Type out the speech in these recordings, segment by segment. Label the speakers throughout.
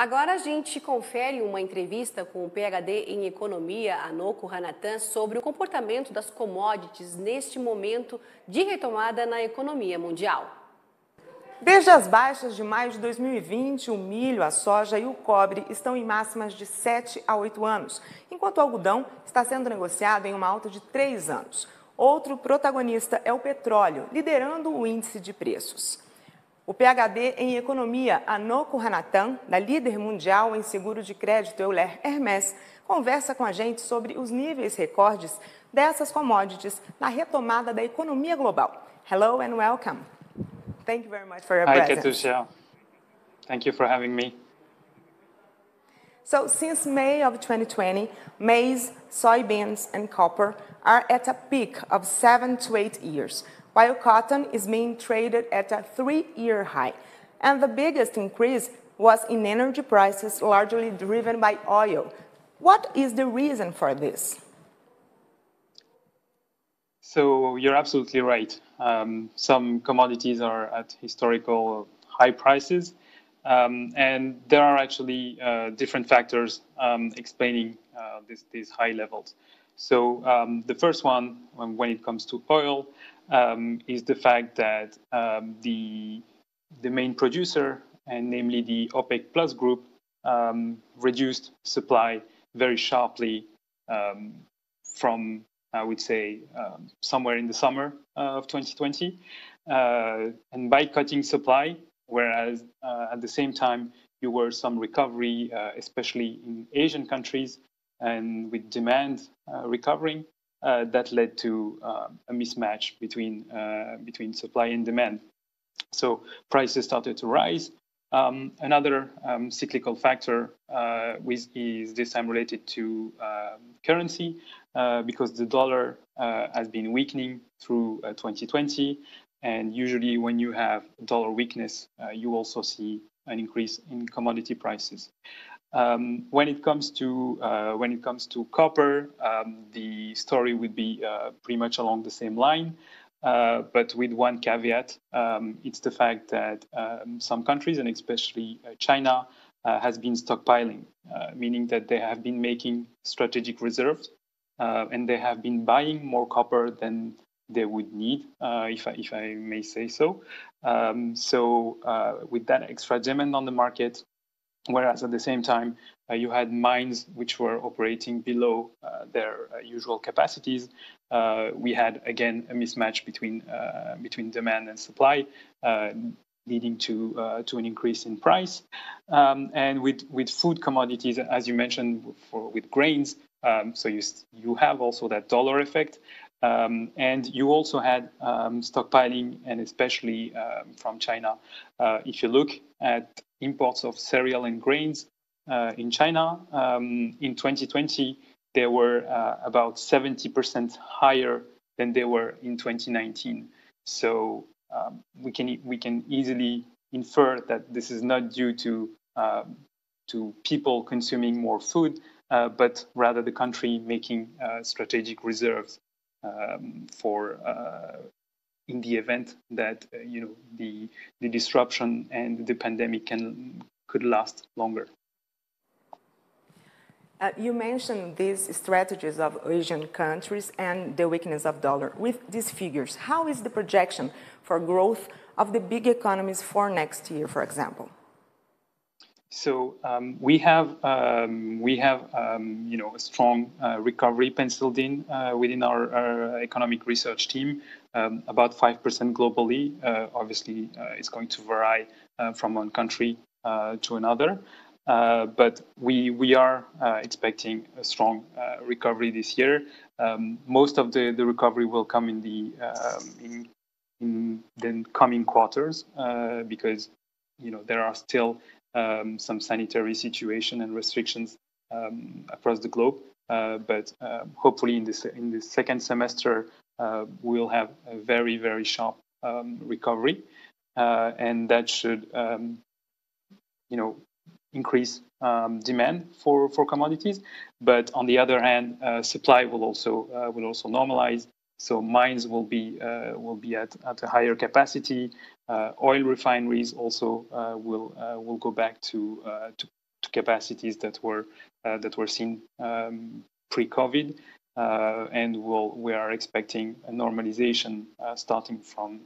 Speaker 1: Agora a gente confere uma entrevista com o PhD em Economia, Anoko Hanatan, sobre o comportamento das commodities neste momento de retomada na economia mundial.
Speaker 2: Desde as baixas de maio de 2020, o milho, a soja e o cobre estão em máximas de 7 a 8 anos, enquanto o algodão está sendo negociado em uma alta de 3 anos. Outro protagonista é o petróleo, liderando o índice de preços. O PhD em Economia, Anoko Hanatan, da líder mundial em seguro de crédito AgroMais, conversa com a gente sobre os níveis recordes dessas commodities na retomada da economia global. Hello and welcome. Thank you very much for your presence.
Speaker 3: Hi, Katusha. Thank you for having me.
Speaker 2: So, since May of 2020, maize, soybeans, and copper are at a peak of 7 to 8 years, while cotton is being traded at a 3-year high. And the biggest increase was in energy prices, largely driven by oil. What is the reason for this?
Speaker 3: So you're absolutely right. Some commodities are at historical high prices, and there are actually different factors explaining these high levels. So the first one, when it comes to oil, is the fact that the main producer, and namely the OPEC Plus group, reduced supply very sharply from, I would say, somewhere in the summer of 2020. And by cutting supply, whereas at the same time, there were some recovery, especially in Asian countries, and with demand recovering, that led to a mismatch between supply and demand. So prices started to rise. Another cyclical factor is this time related to currency, because the dollar has been weakening through 2020, and usually when you have dollar weakness, you also see an increase in commodity prices. When it comes to copper, the story would be pretty much along the same line. But with one caveat, it's the fact that some countries, and especially China, has been stockpiling, meaning that they have been making strategic reserves, and they have been buying more copper than they would need, if I may say so. So with that extra demand on the market, whereas at the same time, you had mines which were operating below their usual capacities. We had, again, a mismatch between demand and supply, leading to an increase in price. And with food commodities, as you mentioned, with grains, so you have also that dollar effect. And you also had stockpiling, and especially from China. If you look at imports of cereal and grains in China, in 2020, they were about 70% higher than they were in 2019. So we can easily infer that this is not due to people consuming more food, but rather the country making strategic reserves for in the event that the disruption and the pandemic could last longer.
Speaker 2: You mentioned these strategies of Asian countries and the weakness of dollar. With these figures, how is the projection for growth of the big economies for next year, for example?
Speaker 3: So we have a strong recovery penciled in within our economic research team, about 5% globally. Obviously, it's going to vary from one country to another. But we are expecting a strong recovery this year. Most of the recovery will come in the coming quarters, because there are still some sanitary situation and restrictions across the globe. But hopefully in the second semester, we'll have a very, very sharp recovery, and that should increase demand for commodities. But on the other hand, supply will also normalize. So mines will be at a higher capacity. Oil refineries also will go back to capacities that were seen pre-COVID, and we are expecting a normalization starting from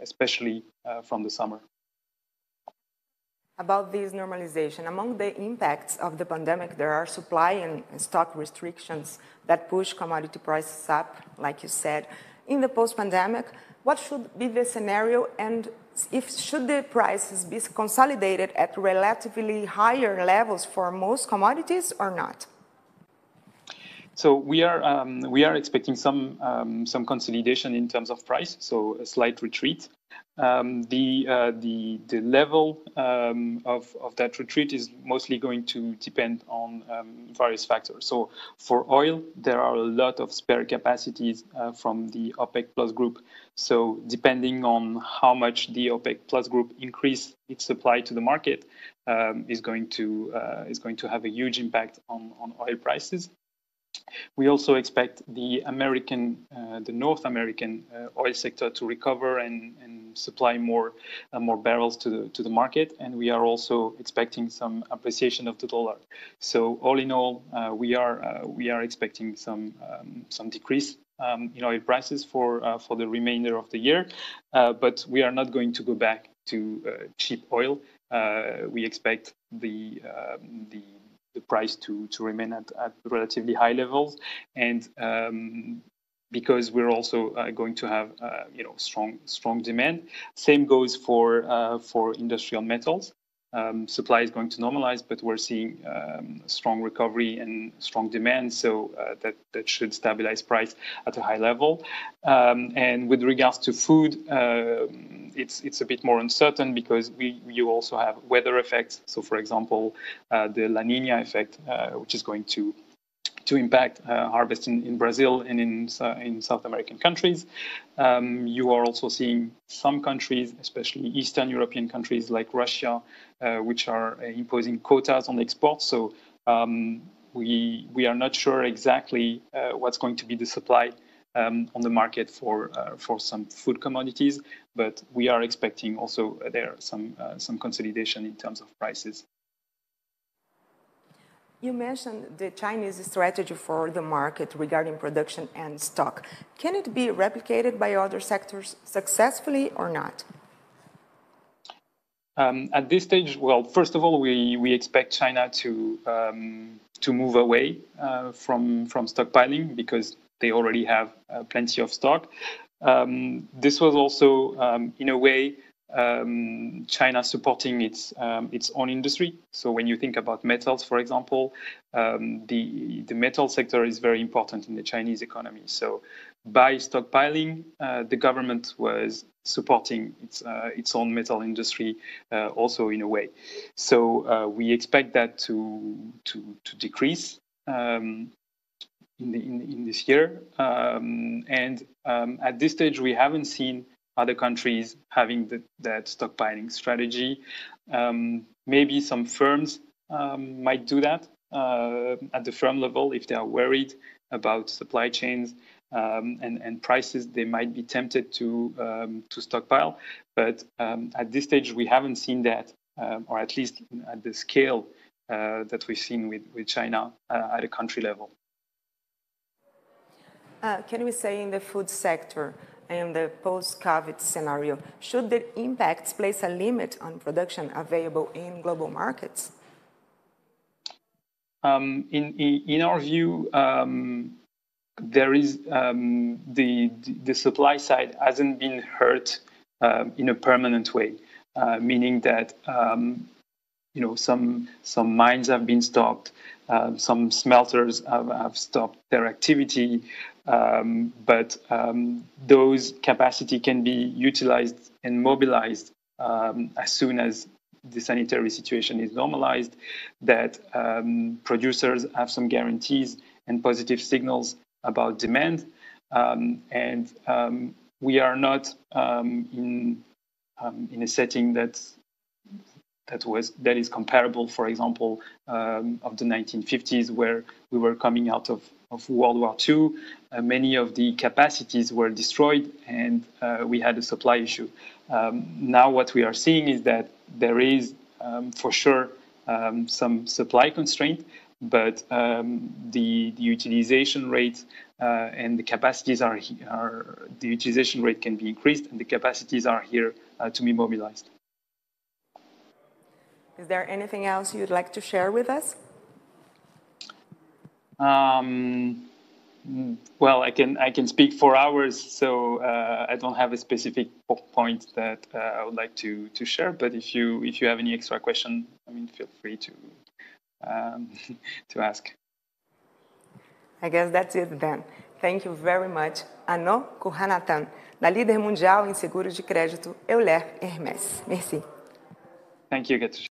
Speaker 3: especially from the summer.
Speaker 2: About this normalization, among the impacts of the pandemic, there are supply and stock restrictions that push commodity prices up, like you said. In the post-pandemic, what should be the scenario, and should the prices be consolidated at relatively higher levels for most commodities or not?
Speaker 3: So we are expecting some consolidation in terms of price, so a slight retreat. The level of that retreat is mostly going to depend on various factors. So for oil, there are a lot of spare capacities from the OPEC Plus group. So depending on how much the OPEC Plus group increase its supply to the market, is going to have a huge impact on oil prices. We also expect the North American oil sector to recover and supply more barrels to the market, and we are also expecting some appreciation of the dollar. So all in all, we are expecting some decrease in oil prices for the remainder of the year, but we are not going to go back to cheap oil. We expect the price to remain at relatively high levels, and because we're also going to have strong demand. Same goes for industrial metals. Supply is going to normalize, but we're seeing strong recovery and strong demand, so that should stabilize price at a high level. And with regards to food, it's a bit more uncertain because you also have weather effects. So, for example, the La Nina effect, which is going to impact harvest in Brazil and in South American countries. You are also seeing some countries, especially Eastern European countries like Russia, which are imposing quotas on exports. So we are not sure exactly what's going to be the supply on the market for some food commodities, but we are expecting also there some consolidation in terms of prices.
Speaker 2: You mentioned the Chinese strategy for the market regarding production and stock. Can it be replicated by other sectors successfully or not?
Speaker 3: At this stage, well, first of all, we expect China to move away from stockpiling because they already have plenty of stock. This was also, in a way, China supporting its own industry. So when you think about metals, for example, the metal sector is very important in the Chinese economy. So by stockpiling, the government was supporting its own metal industry also in a way. So we expect that to decrease in this year. And at this stage, we haven't seen other countries having that stockpiling strategy. Maybe some firms might do that at the firm level if they are worried about supply chains and prices. They might be tempted to stockpile, but at this stage we haven't seen that, or at least at the scale that we've seen with China at a country level.
Speaker 2: Can we say in the food sector, in the post-COVID scenario, should the impacts place a limit on production available in global markets?
Speaker 3: In our view, there is the supply side hasn't been hurt in a permanent way, meaning that some mines have been stopped, some smelters have stopped their activity. But those capacity can be utilized and mobilized as soon as the sanitary situation is normalized, that producers have some guarantees and positive signals about demand. And we are not in a setting that is comparable, for example, of the 1950s, where we were coming out of World War II. Many of the capacities were destroyed, and we had a supply issue. Now what we are seeing is that there is, for sure, some supply constraint, but the utilization rate and the capacities the utilization rate can be increased, and the capacities are here to be mobilized.
Speaker 2: Is there anything else you'd like to share with us?
Speaker 3: Well, I can speak for hours, so I don't have a specific point that I would like to share. But if you have any extra question, I mean, feel free to ask.
Speaker 2: I guess that's it then. Thank you very much, Ano Kuhanatan, da líder mundial em seguros de crédito Euler Hermes. Merci.
Speaker 3: Thank you, Katrina.